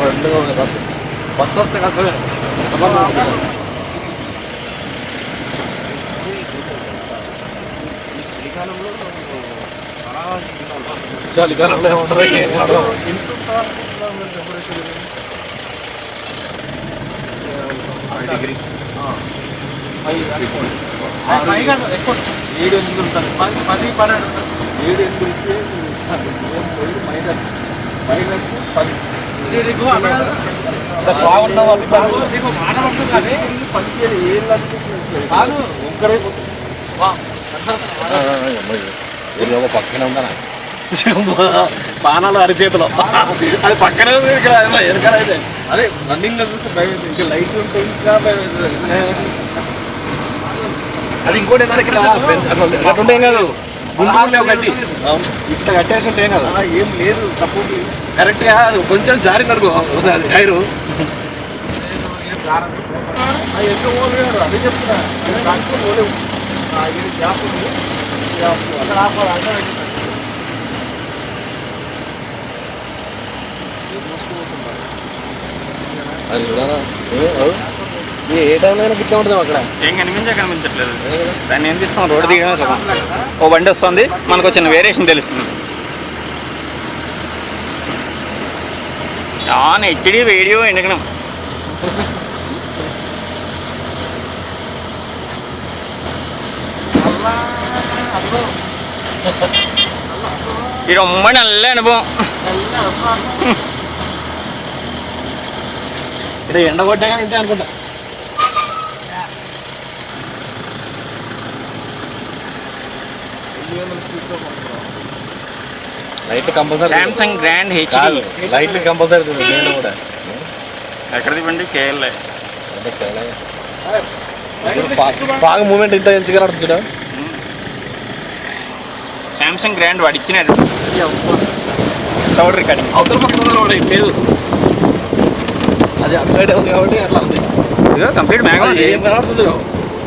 రెండు బస్సు వస్తే కదా చలికాలంలో ఏముంటుంది డిగ్రీ 7 ఉంటుంది 10 12 7 మైనస్ 10 బాగున్న వాళ్ళు పక్కనే ఉందా బాణాలు అరిచేతిలో అది పక్కనే ఉంది ఇక్కడ వెనకాలైతే అదే రన్నింగ్ చూస్తే భయం ఇంకా లైట్ ఉంటే ఇంకా భయం అది ఇంకోటి అట్లుంటే ఏం కాదు గుండెలేవు కట్టి ఇట్లా కట్టేసి ఉంటే ఏం కాదు ఏం లేదు సపోర్ట్ కరెక్ట్గా కొంచెం జారి నడుగు అది టైరు ఎంత ఓలు గారు అదే చెప్తున్నా దాంట్లో ఓలేవు గ్యాప్ ఉంది అక్కడ అది చూడాలా ఏ టైంలో అయినా గిట్లా ఉంటుంది అక్కడ ఏం కనిపించట్లేదు దాన్ని ఏం తీస్తాం రోడ్డు దిగడమే సగం ఓ బండి వస్తుంది మనకు వచ్చిన వేరియేషన్ తెలుస్తుంది ఆన్ హెచ్డి వీడియో ఎండకడం ఇది ரொம்ப நல்ல అనుభవం ఇది ఎండ కొట్టాక ఇంతే అనుకుంటా light compulsory Samsung grand HD లైట్లు కంపల్సరీ చూడండి కూడా ఎక్కడిది బండి కేఎల్ఏ బాగా మూమెంట్ ఇంత మంచిగా నడుచుడా సామ్సంగ్ గ్రాండ్ వాడు ఇచ్చినాడు సౌండ్ రికార్డింగ్ అవతల పక్కన వాడు లేదు అది అటు సైడ్ ఉంది కాబట్టి అట్లా ఉంది ఇదో కంప్లీట్ మ్యాగ్ ఏం కనబడుతుంది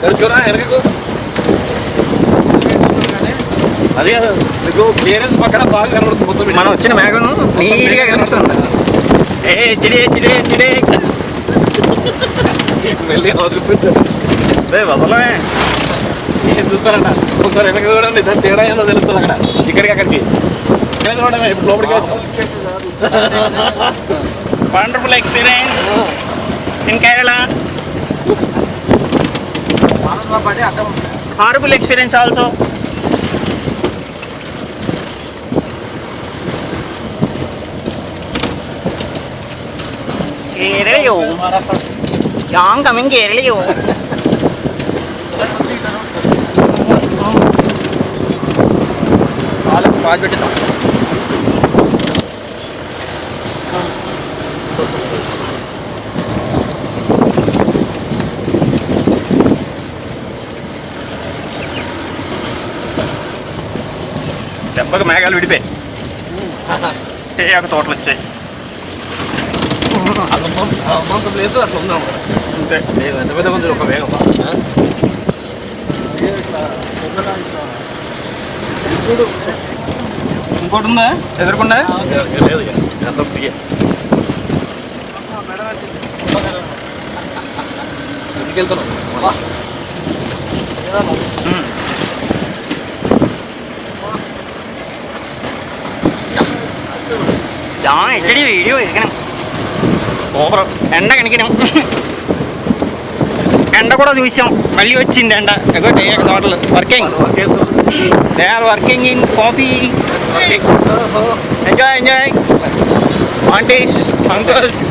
తెలుసుకోరా వెనకకు అదే మీకు క్లియరెన్స్ పక్కన బాగా కనబడుతుంది మొత్తం మనం వచ్చిన మ్యాగను నీట్గా కనిపిస్తుంది ఏ హెచ్డి హెచ్డి హెచ్డి వెళ్ళి వదిలిపోతుంది వదలమే ఏం చూస్తారంట ఒకసారి వెనక చూడండి దాని తేడా ఏందో తెలుస్తుంది అక్కడ ఇక్కడికి అక్కడికి వెనక చూడమే ఇప్పుడు లోపలికి వచ్చి wonderful experience in Kerala horrible experience also కేరళయో యాంగ్ కమింగ్ కేరళయో పాజ్ పెట్టిద్దాం దెబ్బకి మేఘాలు విడిపోయి ఒక తోటలు వచ్చాయి అంత ప్లేస్ అట్లా ఉందాం అంతే ఎంత పెద్ద మంది ఒక వేగం చూడు ఇంకోటి ఉందా ఎదురకుండా లేదు ఎంత ఫ్రీ ఇంటికి వెళ్తున్నాం హెచ్డి వీడియో ఎక్కడం ఓవర్ ఎండ కనికినాం ఎండ కూడా చూసాం మళ్ళీ వచ్చింది ఎండ ఎగో తోటలు working they are working in coffee enjoy enjoy aunties uncles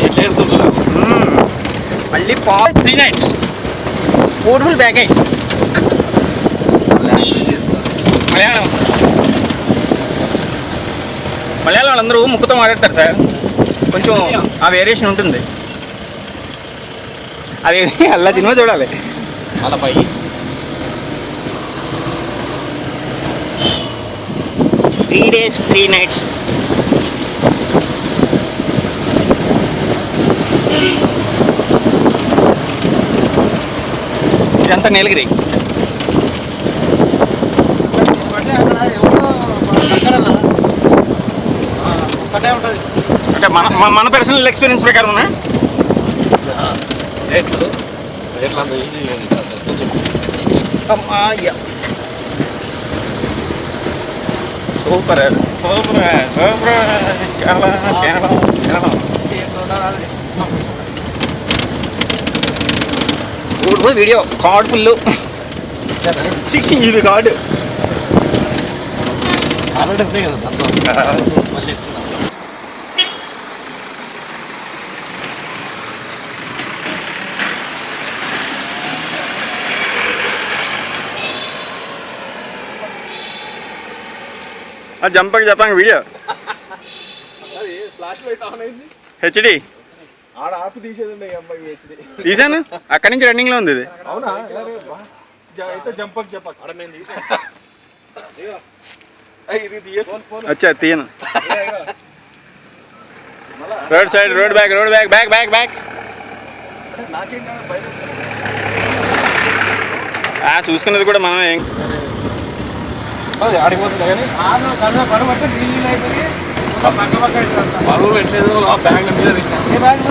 మళ్ళీ 3 nights beautiful package Malayalam Malayalam వాళ్ళందరూ ముక్కుతో మాట్లాడతారు సార్ కొంచెం ఆ వేరియేషన్ ఉంటుంది అది అలా సినిమా చూడాలి అలా పై 3 days 3 nights ఇదంతా నీలగిరి అక్కడ ఒక్కటే ఉంటుంది. అంటే మన పర్సనల్ ఎక్స్పీరియన్స్ ప్రకారం రేట్లు అంత ఈజీ అసలు కొంచెం super super super Kerala Kerala Kerala video card full 16 GB card already ఉంటాయి కదా దాంట్లో మళ్ళీ ఇస్తున్నాం. జంపకి చెప్పాను వీడియో అది ఫ్లాష్ లైట్ ఆన్ అయింది. హెచ్డి ఆడ ఆపి తీసేది అమ్మాయి హెచ్డి. తీసాను అక్కడి నుంచి రన్నింగ్లో ఉంది ఇది. అవునా అయితే జంపక్ చెప్పక్ ఆడ మేము తీసాం. ఇది వచ్చా తీయను road side road back back back back చూసుకున్నది కూడా మనం ఏం ఆడిపోతుంది కానీ బరువు పెట్టలేదు. ఆ బ్యాగ్ల మీద ఇక్కడ బ్యాగ్